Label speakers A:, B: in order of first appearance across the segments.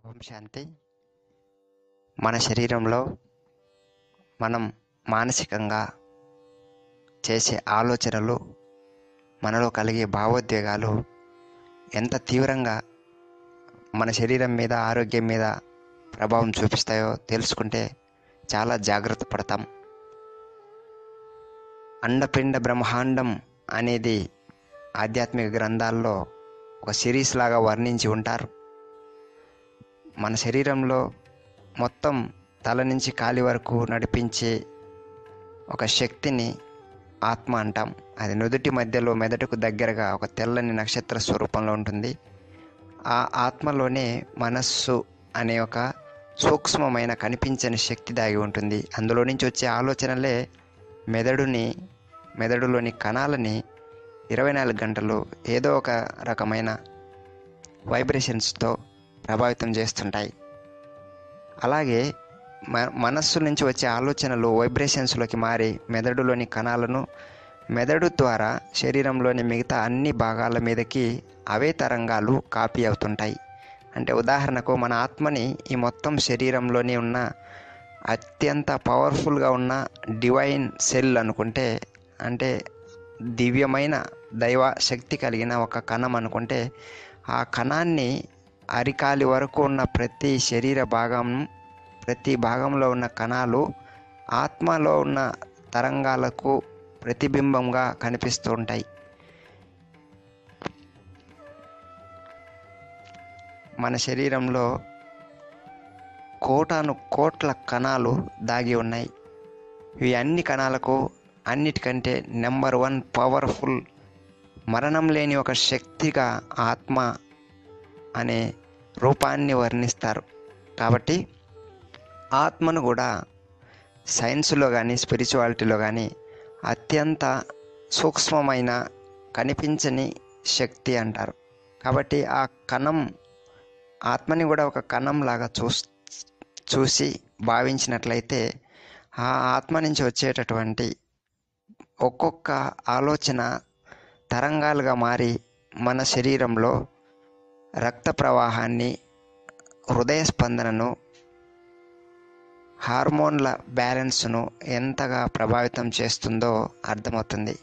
A: ఓం శాంతి. మన శరీరంలో మనం మానసికంగా చేసే ఆలోచనలు, మనలో కలిగే భావోద్వేగాలు ఎంత తీవ్రంగా మన శరీరం మీద, ఆరోగ్యం మీద ప్రభావం చూపిస్తాయో తెలుసుకుంటే చాలా జాగ్రత్త పడతాం. అండపిండ బ్రహ్మాండం అనేది ఆధ్యాత్మిక గ్రంథాల్లో ఒక సిరీస్ లాగా వర్ణించి ఉంటారు. మన శరీరంలో మొత్తం తల నుంచి కాలి వరకు నడిపించే ఒక శక్తిని ఆత్మ అంటాం. అది నుదుటి మధ్యలో మెదడుకు దగ్గరగా ఒక తెల్లని నక్షత్ర స్వరూపంలో ఉంటుంది. ఆ ఆత్మలోనే మనస్సు అనే ఒక సూక్ష్మమైన కనిపించని శక్తి దాగి ఉంటుంది. అందులో నుంచి వచ్చే ఆలోచనలే మెదడులోని కణాలని 24 గంటలు ఏదో ఒక రకమైన వైబ్రేషన్స్తో ప్రభావితం చేస్తుంటాయి. అలాగే మనస్సు నుంచి వచ్చే ఆలోచనలు వైబ్రేషన్స్లోకి మారి మెదడులోని కణాలను మెదడు ద్వారా శరీరంలోని మిగతా అన్ని భాగాల మీదకి అవే తరంగాలు కాపీ అవుతుంటాయి. అంటే ఉదాహరణకు మన ఆత్మని ఈ మొత్తం శరీరంలోని ఉన్న అత్యంత పవర్ఫుల్గా ఉన్న డివైన్ సెల్ అనుకుంటే, అంటే దివ్యమైన దైవ శక్తి కలిగిన ఒక కణం అనుకుంటే, ఆ కణాన్ని అరికాలి వరకు ఉన్న ప్రతి శరీర భాగం, ప్రతి భాగంలో ఉన్న కణాలు ఆత్మలో ఉన్న తరంగాలకు ప్రతిబింబంగా కనిపిస్తూ ఉంటాయి. మన శరీరంలో కోటాను కోట్ల కణాలు దాగి ఉన్నాయి. ఇవి అన్ని కణాలకు అన్నిటికంటే నెంబర్ 1 పవర్ఫుల్, మరణం లేని ఒక శక్తిగా ఆత్మ అనే రూపాన్ని వర్ణిస్తారు. కాబట్టి ఆత్మను కూడా సైన్స్లో కానీ స్పిరిచువాలిటీలో కానీ అత్యంత సూక్ష్మమైన కనిపించని శక్తి అంటారు. కాబట్టి ఆ కణం, ఆత్మని కూడా ఒక కణం లాగా చూసి భావించినట్లయితే ఆ ఆత్మ నుంచి వచ్చేటటువంటి ఒక్కొక్క ఆలోచన తరంగాలుగా మారి మన శరీరంలో రక్త ప్రవాహాన్ని, హృదయ స్పందనను, హార్మోన్ల బ్యాలెన్స్ను ఎంతగా ప్రభావితం చేస్తుందో అర్థమవుతుంది.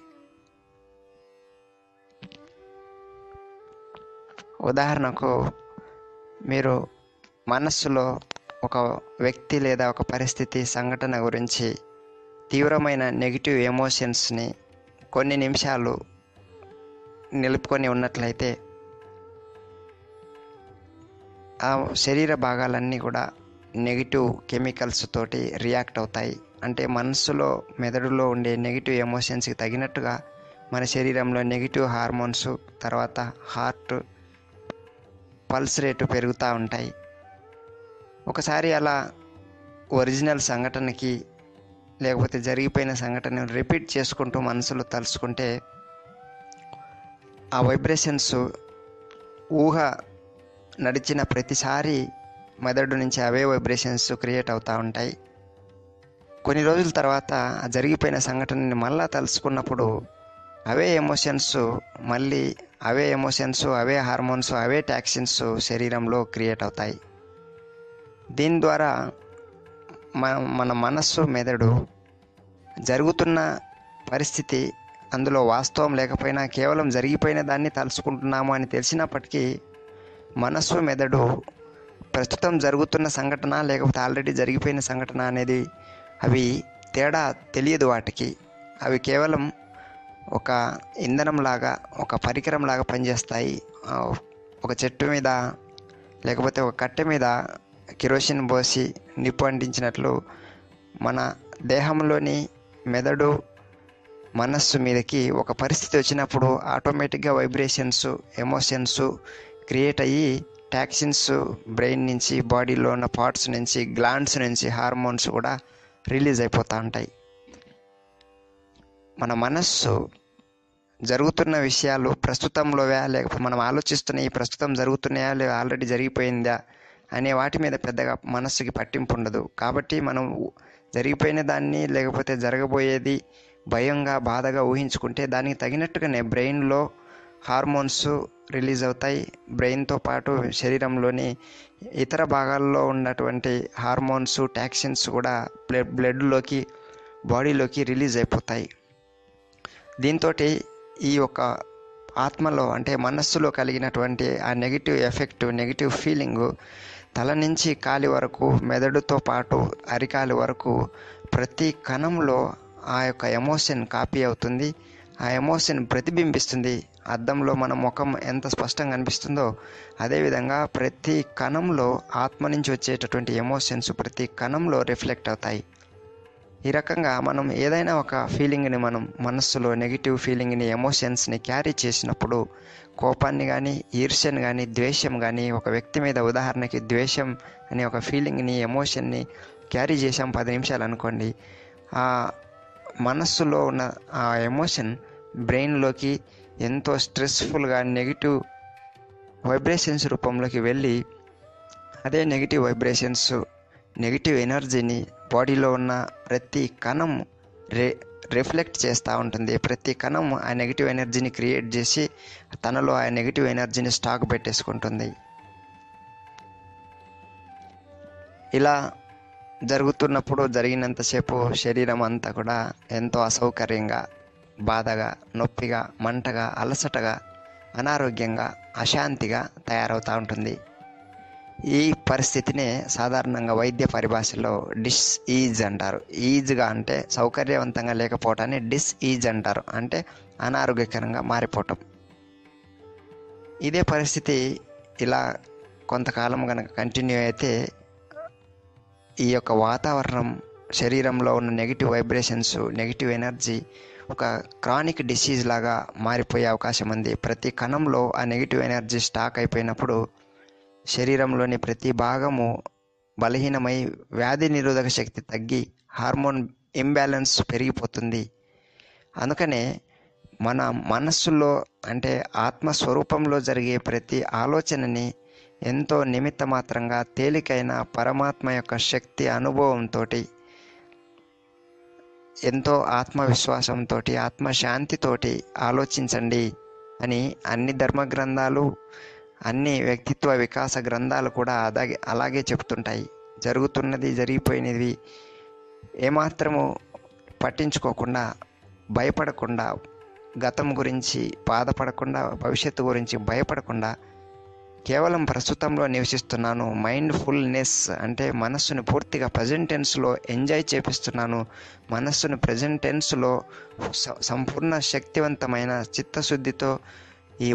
A: ఉదాహరణకు మీరు మనస్సులో ఒక వ్యక్తి లేదా ఒక పరిస్థితి, సంఘటన గురించి తీవ్రమైన నెగిటివ్ ఎమోషన్స్ని కొన్ని నిమిషాలు నిలుపుకొని ఉన్నట్లయితే ఆ శరీర భాగాలన్నీ కూడా నెగిటివ్ కెమికల్స్ తోటి రియాక్ట్ అవుతాయి. అంటే మనస్సులో, మెదడులో ఉండే నెగిటివ్ ఎమోషన్స్కి తగినట్టుగా మన శరీరంలో నెగిటివ్ హార్మోన్స్, తర్వాత హార్ట్ పల్స్ రేటు పెరుగుతూ ఉంటాయి. ఒకసారి అలా ఒరిజినల్ సంఘటనకి లేకపోతే జరిగిపోయిన సంఘటనను రిపీట్ చేసుకుంటూ మనసులో తలుచుకుంటే ఆ వైబ్రేషన్స్ ఊహ నడిచిన ప్రతిసారి మెదడు నుంచి అవే వైబ్రేషన్స్ క్రియేట్ అవుతూ ఉంటాయి. కొన్ని రోజుల తర్వాత ఆ జరిగిపోయిన సంఘటనని మళ్ళా తలుచుకున్నప్పుడు అవే ఎమోషన్స్, అవే హార్మోన్స్, అవే టాక్సిన్స్ శరీరంలో క్రియేట్ అవుతాయి. దీని ద్వారా మన మనస్సు, మెదడు జరుగుతున్న పరిస్థితి, అందులో వాస్తవం లేకపోయినా కేవలం జరిగిపోయిన దాన్ని తలుచుకుంటున్నాము అని తెలిసినప్పటికీ మనస్సు, మెదడు ప్రస్తుతం జరుగుతున్న సంఘటన లేకపోతే ఆల్రెడీ జరిగిపోయిన సంఘటన అనేది అవి తేడా తెలియదు వాటికి. అవి కేవలం ఒక ఇంధనంలాగా, ఒక పరికరంలాగా పనిచేస్తాయి. ఒక చెట్టు మీద లేకపోతే ఒక కట్టె మీద కిరోసిన్ పోసి నిప్పు అంటించినట్లు మన దేహంలోని మెదడు, మనస్సు మీదకి ఒక పరిస్థితి వచ్చినప్పుడు ఆటోమేటిక్గా వైబ్రేషన్స్, ఎమోషన్స్ క్రియేట్ అయ్యి టాక్సిన్స్ బ్రెయిన్ నుంచి, బాడీలో ఉన్న పార్ట్స్ నుంచి, గ్లాండ్స్ నుంచి హార్మోన్స్ కూడా రిలీజ్ అయిపోతూ ఉంటాయి. మన మనస్సు జరుగుతున్న విషయాలు ప్రస్తుతంలోవా, లేకపోతే మనం ఆలోచిస్తున్న ఈ ప్రస్తుతం జరుగుతున్నాయా లేదా ఆల్రెడీ జరిగిపోయిందా అనే వాటి మీద పెద్దగా మనస్సుకి పట్టింపు ఉండదు. కాబట్టి మనం జరిగిపోయిన దాన్ని లేకపోతే జరగబోయేది భయంగా, బాధగా ఊహించుకుంటే దానికి తగినట్టుగానే బ్రెయిన్లో హార్మోన్స్ రిలీజ్ అవుతాయి. బ్రెయిన్తో పాటు శరీరంలోని ఇతర భాగాల్లో ఉన్నటువంటి హార్మోన్స్, టాక్సిన్స్ కూడా బ్లడ్లోకి, బాడీలోకి రిలీజ్ అయిపోతాయి. దీంతో ఈ యొక్క ఆత్మలో అంటే మనస్సులో కలిగినటువంటి ఆ నెగిటివ్ ఎఫెక్ట్, నెగిటివ్ ఫీలింగు తల నుంచి కాలి వరకు, మెదడుతో పాటు అరికాలి వరకు ప్రతి కణంలో ఆ యొక్క ఎమోషన్ కాపీ అవుతుంది. ఆ ఎమోషన్ ప్రతిబింబిస్తుంది. అద్దంలో మన ముఖం ఎంత స్పష్టంగా అనిపిస్తుందో అదేవిధంగా ప్రతి కణంలో ఆత్మ నుంచి వచ్చేటటువంటి ఎమోషన్స్ ప్రతి కణంలో రిఫ్లెక్ట్ అవుతాయి. ఈ రకంగా మనం ఏదైనా ఒక ఫీలింగ్ని, మనం మనస్సులో నెగిటివ్ ఫీలింగ్ని, ఎమోషన్స్ని క్యారీ చేసినప్పుడు, కోపాన్ని కానీ, ఈర్ష్యను కానీ, ద్వేషం కానీ, ఒక వ్యక్తి మీద ఉదాహరణకి ద్వేషం అనే ఒక ఫీలింగ్ని, ఎమోషన్ని క్యారీ చేసాం 10 నిమిషాలు అనుకోండి, ఆ మనస్సులో ఉన్న ఆ ఎమోషన్ బ్రెయిన్లోకి ఎంతో స్ట్రెస్ఫుల్గా నెగిటివ్ వైబ్రేషన్స్ రూపంలోకి వెళ్ళి అదే నెగిటివ్ వైబ్రేషన్స్, నెగిటివ్ ఎనర్జీని బాడీలో ఉన్న ప్రతి కణం రిఫ్లెక్ట్ చేస్తూ ఉంటుంది. ప్రతి కణం ఆ నెగిటివ్ ఎనర్జీని క్రియేట్ చేసి తనలో ఆ నెగిటివ్ ఎనర్జీని స్టాక్ పెట్టేసుకుంటుంది. ఇలా జరుగుతున్నప్పుడు జరిగినంతసేపు శరీరం అంతా కూడా ఎంతో అసౌకర్యంగా, బాధగా, నొప్పిగా, మంటగా, అలసటగా, అనారోగ్యంగా, అశాంతిగా తయారవుతూ ఉంటుంది. ఈ పరిస్థితినే సాధారణంగా వైద్య పరిభాషలో డిస్ఈజ్ అంటారు. ఈజ్గా అంటే సౌకర్యవంతంగా లేకపోవటాన్ని డిస్ఈజ్ అంటారు, అంటే అనారోగ్యకరంగా మారిపోవటం. ఇదే పరిస్థితి ఇలా కొంతకాలం కనుక కంటిన్యూ అయితే ఈ యొక్క వాతావరణం, శరీరంలో ఉన్న నెగిటివ్ వైబ్రేషన్స్, నెగిటివ్ ఎనర్జీ ఒక క్రానిక్ డిసీజ్ లాగా మారిపోయే అవకాశం ఉంది. ప్రతి కణంలో ఆ నెగిటివ్ ఎనర్జీ స్టాక్ అయిపోయినప్పుడు శరీరంలోని ప్రతి భాగము బలహీనమై వ్యాధి నిరోధక శక్తి తగ్గి హార్మోన్ ఇంబ్యాలెన్స్ పెరిగిపోతుంది. అందుకనే మన మనస్సులో అంటే ఆత్మస్వరూపంలో జరిగే ప్రతి ఆలోచనని ఎంతో నిమిత్త మాత్రంగా, తేలికైన పరమాత్మ యొక్క శక్తి అనుభవంతో, ఎంతో ఆత్మవిశ్వాసంతో, ఆత్మశాంతితోటి ఆలోచించండి అని అన్ని ధర్మ గ్రంథాలు, అన్ని వ్యక్తిత్వ వికాస గ్రంథాలు కూడా అలాగే చెప్తుంటాయి. జరుగుతున్నది, జరిగిపోయినది ఏమాత్రము పట్టించుకోకుండా, భయపడకుండా, గతం గురించి బాధపడకుండా, భవిష్యత్తు గురించి భయపడకుండా కేవలం ప్రస్తుతంలో నివసిస్తున్నాను, మైండ్ఫుల్నెస్ అంటే మనస్సును పూర్తిగా ప్రజెంట్ టెన్స్లో ఎంజాయ్ చేపిస్తున్నాను, మనస్సును ప్రజెంట్ టెన్స్లో సంపూర్ణ శక్తివంతమైన చిత్తశుద్ధితో ఈ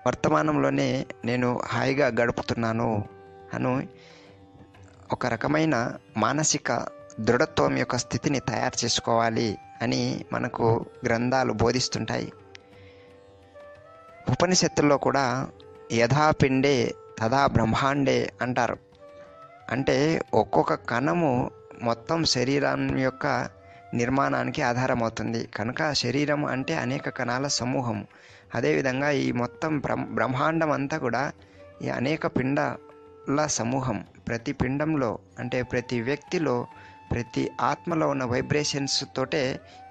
A: వర్తమానంలోనే నేను హాయిగా గడుపుతున్నాను అని ఒక రకమైన మానసిక దృఢత్వం యొక్క స్థితిని తయారు చేసుకోవాలి అని మనకు గ్రంథాలు బోధిస్తుంటాయి. ఉపనిషత్తుల్లో కూడా యథా పిండే తథా బ్రహ్మాండే అంటారు. అంటే ఒక్కొక్క కణము మొత్తం శరీరం యొక్క నిర్మాణానికి ఆధారమవుతుంది. కనుక శరీరం అంటే అనేక కణాల సమూహం. అదేవిధంగా ఈ మొత్తం బ్రహ్మాండం అంతా కూడా ఈ అనేక పిండాల సమూహం. ప్రతి పిండంలో అంటే ప్రతి వ్యక్తిలో, ప్రతి ఆత్మలో ఉన్న వైబ్రేషన్స్ తోటే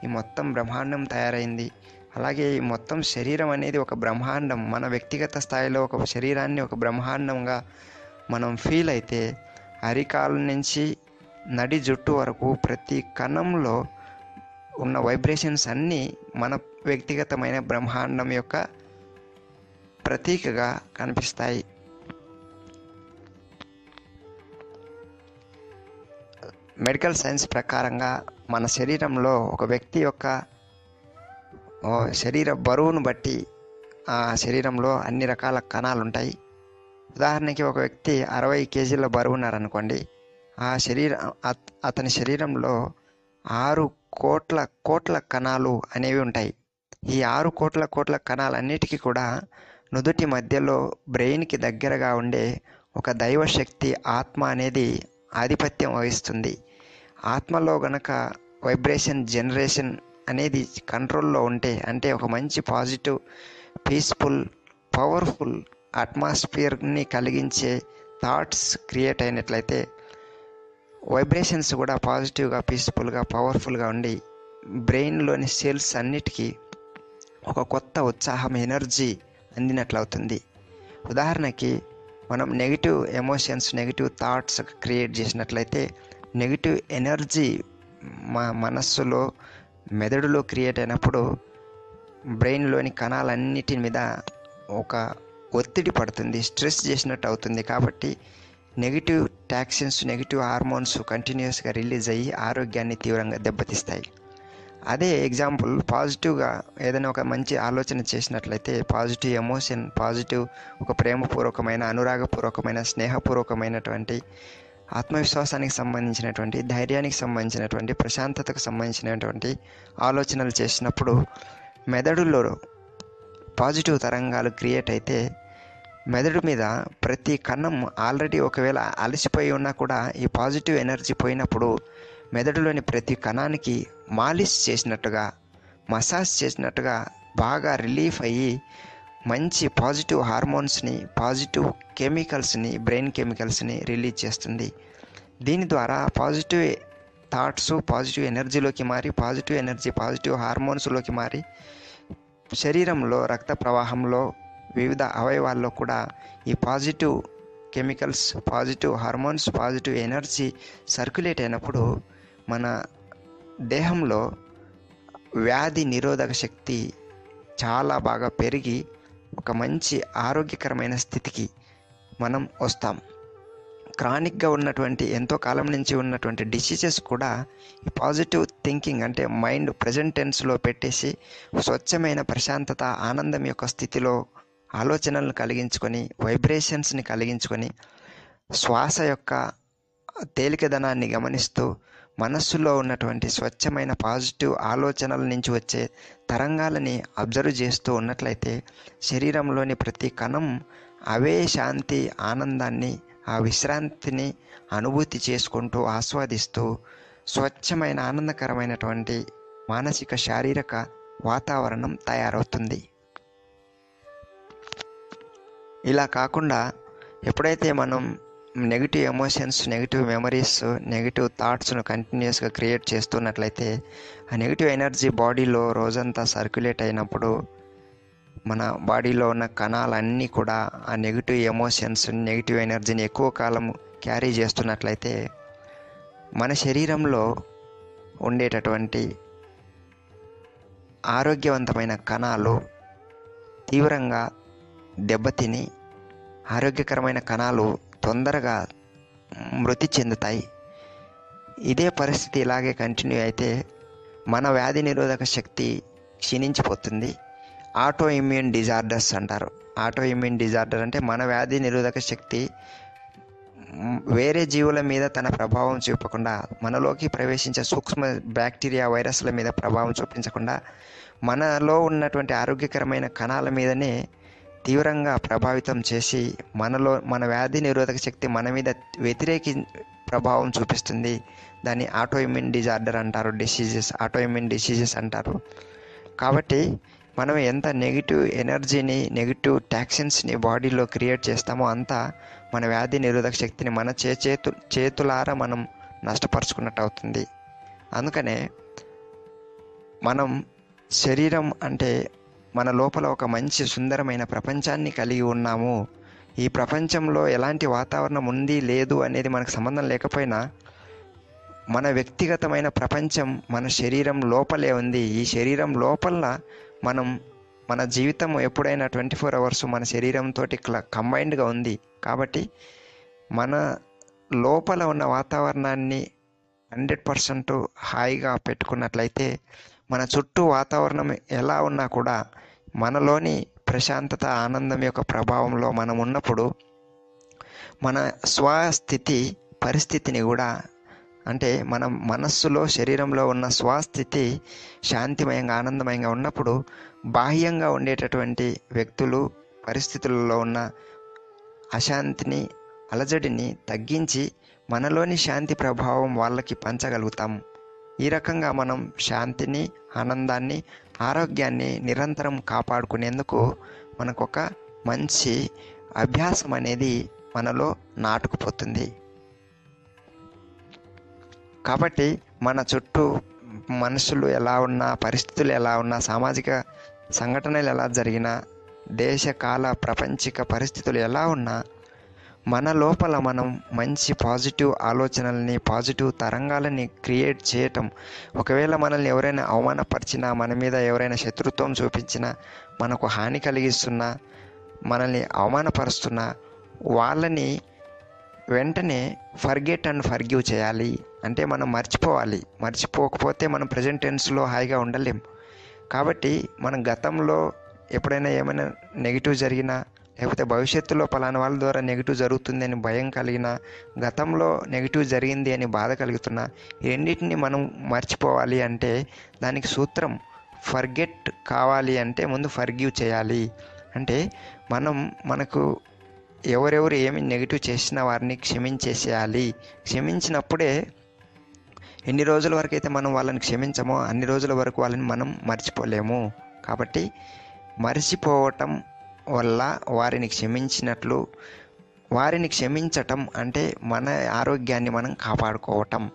A: ఈ మొత్తం బ్రహ్మాండం తయారైంది. అలాగే ఈ మొత్తం శరీరం అనేది ఒక బ్రహ్మాండం. మన వ్యక్తిగత స్థాయిలో ఒక శరీరాన్ని ఒక బ్రహ్మాండంగా మనం ఫీల్ అయితే అరికాల నుంచి నడి జుట్టు వరకు ప్రతి కణంలో ఉన్న వైబ్రేషన్స్ అన్నీ మన వ్యక్తిగతమైన బ్రహ్మాండం యొక్క ప్రతీకగా కనిపిస్తాయి. మెడికల్ సైన్స్ ప్రకారంగా మన శరీరంలో ఒక వ్యక్తి యొక్క శరీర బరువును బట్టి ఆ శరీరంలో అన్ని రకాల కణాలు ఉంటాయి. ఉదాహరణకి ఒక వ్యక్తి 60 కేజీల బరువు ఉన్నారనుకోండి, అతని శరీరంలో 6 కోట్ల కణాలు అనేవి ఉంటాయి. ఈ 6 కోట్ల కణాలన్నిటికీ కూడా నుదుటి మధ్యలో బ్రెయిన్కి దగ్గరగా ఉండే ఒక దైవశక్తి ఆత్మ అనేది ఆధిపత్యం వహిస్తుంది. ఆత్మలో గనక వైబ్రేషన్ జనరేషన్ అనేది కంట్రోల్లో ఉంటే, అంటే ఒక మంచి పాజిటివ్, పీస్ఫుల్, పవర్ఫుల్ అట్మాస్ఫియర్ని కలిగించే థాట్స్ క్రియేట్ అయినట్లయితే వైబ్రేషన్స్ కూడా పాజిటివ్గా, పీస్ఫుల్గా, పవర్ఫుల్గా ఉండి బ్రెయిన్లోని సెల్స్ అన్నిటికీ ఒక కొత్త ఉత్సాహం, ఎనర్జీ అందినట్లవుతుంది. ఉదాహరణకి మనం negative emotions, negative thoughts create చేసినట్లయితే నెగిటివ్ ఎనర్జీ మనస్సులో, మెదడులో క్రియేట్ అయినప్పుడు బ్రెయిన్లోని కణాలన్నిటి మీద ఒక ఒత్తిడి పడుతుంది, స్ట్రెస్ చేసినట్టు అవుతుంది. కాబట్టి నెగిటివ్ టాక్సిన్స్, నెగిటివ్ హార్మోన్స్ కంటిన్యూస్గా రిలీజ్ అయ్యి ఆరోగ్యాన్ని తీవ్రంగా దెబ్బతీస్తాయి. అదే ఎగ్జాంపుల్ పాజిటివ్గా ఏదైనా ఒక మంచి ఆలోచన చేసినట్లయితే, పాజిటివ్ ఎమోషన్, పాజిటివ్ ఒక ప్రేమపూర్వకమైన, అనురాగపూర్వకమైన, స్నేహపూర్వకమైనటువంటి, ఆత్మవిశ్వాసానికి సంబంధించినటువంటి, ధైర్యానికి సంబంధించినటువంటి, ప్రశాంతతకు సంబంధించినటువంటి ఆలోచనలు చేసినప్పుడు మెదడులో పాజిటివ్ తరంగాలు క్రియేట్ అయితే మెదడు మీద ప్రతి కణం ఆల్రెడీ ఒకవేళ అలసిపోయి ఉన్నా కూడా ఈ పాజిటివ్ ఎనర్జీ పోయినప్పుడు మెదడులోని ప్రతి కణానికి మాలిష్ చేసినట్టుగా, మసాజ్ చేసినట్టుగా బాగా రిలీఫ్ అయ్యి మంచి పాజిటివ్ హార్మోన్స్ని, పాజిటివ్ కెమికల్స్ని, బ్రెయిన్ కెమికల్స్ని రిలీజ్ చేస్తుంది. దీని ద్వారా పాజిటివ్ థాట్స్ పాజిటివ్ ఎనర్జీలోకి మారి, పాజిటివ్ ఎనర్జీ పాజిటివ్ హార్మోన్స్లోకి మారి శరీరంలో రక్త ప్రవాహంలో వివిధ అవయవాల్లో కూడా ఈ positive chemicals, positive hormones, positive energy circulate అయినప్పుడు మన దేహంలో వ్యాధి నిరోధక శక్తి చాలా బాగా పెరిగి ఒక మంచి ఆరోగ్యకరమైన స్థితికి మనం వస్తాం. క్రానిక్గా ఉన్నటువంటి, ఎంతో కాలం నుంచి ఉన్నటువంటి డిసీజెస్ కూడా ఈ పాజిటివ్ థింకింగ్ అంటే మైండ్ ప్రజెంట్ టెన్స్లో పెట్టేసి స్వచ్ఛమైన ప్రశాంతత, ఆనందం యొక్క స్థితిలో ఆలోచనలను కలిగించుకొని, వైబ్రేషన్స్ని కలిగించుకొని, శ్వాస యొక్క తేలికదనాన్ని గమనిస్తూ మనస్సులో ఉన్నటువంటి స్వచ్ఛమైన పాజిటివ్ ఆలోచనల నుంచి వచ్చే తరంగాలని అబ్జర్వ్ చేస్తూ ఉన్నట్లయితే శరీరంలోని ప్రతి కణం అవే శాంతి, ఆనందాన్ని, ఆ విశ్రాంతిని అనుభూతి చేసుకుంటూ, ఆస్వాదిస్తూ స్వచ్ఛమైన ఆనందకరమైనటువంటి మానసిక, శారీరక వాతావరణం తయారవుతుంది. ఇలా కాకుండా ఎప్పుడైతే మనం negative emotions, negative memories, negative థాట్స్ను కంటిన్యూస్గా క్రియేట్ చేస్తున్నట్లయితే ఆ నెగిటివ్ ఎనర్జీ బాడీలో రోజంతా సర్క్యులేట్ అయినప్పుడు మన బాడీలో ఉన్న కణాలన్నీ కూడా ఆ నెగిటివ్ ఎమోషన్స్, నెగిటివ్ ఎనర్జీని ఎక్కువ కాలం క్యారీ చేస్తున్నట్లయితే మన శరీరంలో ఉండేటటువంటి ఆరోగ్యవంతమైన కణాలు తీవ్రంగా దెబ్బతిని ఆరోగ్యకరమైన కణాలు తొందరగా మృతి చెందుతాయి. ఇదే పరిస్థితి ఇలాగే కంటిన్యూ అయితే మన వ్యాధి నిరోధక శక్తి క్షీణించిపోతుంది. ఆటో ఇమ్యూన్ డిజార్డర్స్ అంటారు. ఆటో ఇమ్యూన్ డిజార్డర్ అంటే మన వ్యాధి నిరోధక శక్తి వేరే జీవుల మీద తన ప్రభావం చూపకుండా, మనలోకి ప్రవేశించే సూక్ష్మ బ్యాక్టీరియా, వైరస్ల మీద ప్రభావం చూపించకుండా మనలో ఉన్నటువంటి ఆరోగ్యకరమైన కణాల మీదనే తీవ్రంగా ప్రభావితం చేసి మన వ్యాధి నిరోధక శక్తి మన మీద వ్యతిరేకి ప్రభావం చూపిస్తుంది. దాన్ని ఆటో ఇమ్యూన్ డిజార్డర్ అంటారు, ఆటో ఇమ్యూన్ డిసీజెస్ అంటారు. కాబట్టి మనం ఎంత నెగిటివ్ ఎనర్జీని, నెగిటివ్ టాక్సిన్స్ని బాడీలో క్రియేట్ చేస్తామో అంతా మన వ్యాధి నిరోధక శక్తిని మన చేతులారా మనం నష్టపరుచుకున్నట్టు అవుతుంది. అందుకనే మనం శరీరం అంటే మన లోపల ఒక మంచి సుందరమైన ప్రపంచాన్ని కలిగి ఉన్నాము. ఈ ప్రపంచంలో ఎలాంటి వాతావరణం ఉంది లేదు అనేది మనకు సంబంధం లేకపోయినా మన వ్యక్తిగతమైన ప్రపంచం మన శరీరం లోపలే ఉంది. ఈ శరీరం లోపల మన జీవితం ఎప్పుడైనా 24 hours మన శరీరంతో కంబైన్డ్గా ఉంది. కాబట్టి మన లోపల ఉన్న వాతావరణాన్ని 100% హాయిగా పెట్టుకున్నట్లయితే మన చుట్టూ వాతావరణం ఎలా ఉన్నా కూడా మనలోని ప్రశాంతత, ఆనందం యొక్క ప్రభావంలో మనం ఉన్నప్పుడు మన స్వస్థితి పరిస్థితిని కూడా, అంటే మన మనస్సులో, శరీరంలో ఉన్న స్వస్థితి శాంతిమయంగా, ఆనందమయంగా ఉన్నప్పుడు బాహ్యంగా ఉండేటటువంటి వ్యక్తులు, పరిస్థితులలో ఉన్న అశాంతిని, అలజడిని తగ్గించి మనలోని శాంతి ప్రభావం వాళ్ళకి పంచగలుగుతాం. ఈ రకంగా మనం శాంతిని, ఆనందాన్ని, ఆరోగ్యాన్ని నిరంతరం కాపాడుకునేందుకు మనకొక మంచి అభ్యాసం అనేది మనలో నాటుకుపోతుంది. కాబట్టి మన చుట్టూ మనుషులు ఎలా ఉన్నా, పరిస్థితులు ఎలా ఉన్నా, సామాజిక సంఘటనలు ఎలా జరిగినా, దేశకాల ప్రపంచిక పరిస్థితులు ఎలా ఉన్నా, మన లోపల మనం మంచి పాజిటివ్ ఆలోచనల్ని, పాజిటివ్ తరంగాలని క్రియేట్ చేయటం. ఒకవేళ మనల్ని ఎవరైనా అవమానపరిచినా, మన మీద ఎవరైనా శత్రుత్వం చూపించినా, మనకు హాని కలిగిస్తున్నా, మనల్ని అవమానపరుస్తున్నా, వాళ్ళని వెంటనే ఫర్గెట్ అండ్ ఫర్గివ్ చేయాలి. అంటే మనం మర్చిపోవాలి. మర్చిపోకపోతే మనం ప్రజెంట్ టెన్స్లో హాయిగా ఉండలేం. కాబట్టి మనం గతంలో ఎప్పుడైనా ఏమైనా నెగిటివ్ జరిగినా, లేకపోతే భవిష్యత్తులో పలానా వాళ్ళ ద్వారా నెగిటివ్ జరుగుతుంది అని భయం కలిగినా, గతంలో నెగిటివ్ జరిగింది అని బాధ కలుగుతున్నా, ఈ రెండింటిని మనం మర్చిపోవాలి అంటే దానికి సూత్రం ఫర్గెట్ కావాలి అంటే ముందు ఫర్గివ్ చేయాలి. అంటే మనకు ఎవరెవరు ఏమి నెగిటివ్ చేసిన వారిని క్షమించేసేయాలి. క్షమించినప్పుడే ఎన్ని రోజుల వరకు అయితే మనం వాళ్ళని క్షమించమో అన్ని రోజుల వరకు వాళ్ళని మనం మర్చిపోలేము. కాబట్టి మర్చిపోవటం వల్ల వారిని క్షమించినట్లు. వారిని క్షమించటం అంటే మన ఆరోగ్యాన్ని మనం కాపాడుకోవటం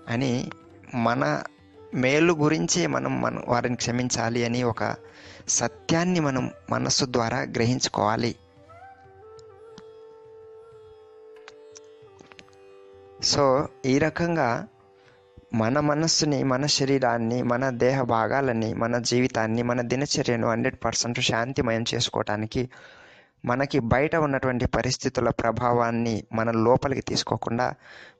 A: అని, మన మేలు గురించి మనం వారిని క్షమించాలి అని ఒక సత్యాన్ని మనం మనస్సు ద్వారా గ్రహించుకోవాలి. సో ఈ రకంగా మన మనస్సుని, మన శరీరాన్ని, మన దేహ భాగాలని, మన జీవితాన్ని, మన దినచర్యను 100% శాంతిమయం చేసుకోవటానికి మనకి బయట ఉన్నటువంటి పరిస్థితుల ప్రభావాన్ని మన లోపలికి తీసుకోకుండా,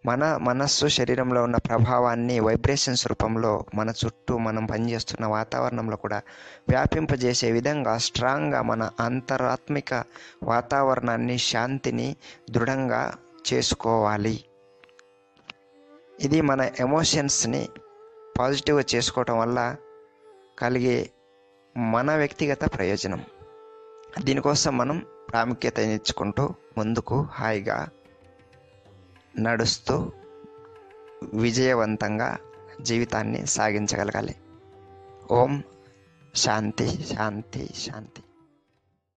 A: మన మనస్సు శరీరంలో ఉన్న ప్రభావాన్ని వైబ్రేషన్స్ రూపంలో మన చుట్టూ మనం పనిచేస్తున్న వాతావరణంలో కూడా వ్యాపింపజేసే విధంగా స్ట్రాంగ్గా మన అంతరాత్మిక వాతావరణాన్ని, శాంతిని దృఢంగా చేసుకోవాలి. ఇది మన ఎమోషన్స్ని పాజిటివ్గా చేసుకోవటం వల్ల కలిగే మన వ్యక్తిగత ప్రయోజనం. దీనికోసం మనం ప్రాముఖ్యత ఇచ్చుకుంటూ ముందుకు హాయిగా నడుస్తూ విజయవంతంగా జీవితాన్ని సాగించగలగాలి. ఓం శాంతి శాంతి శాంతి.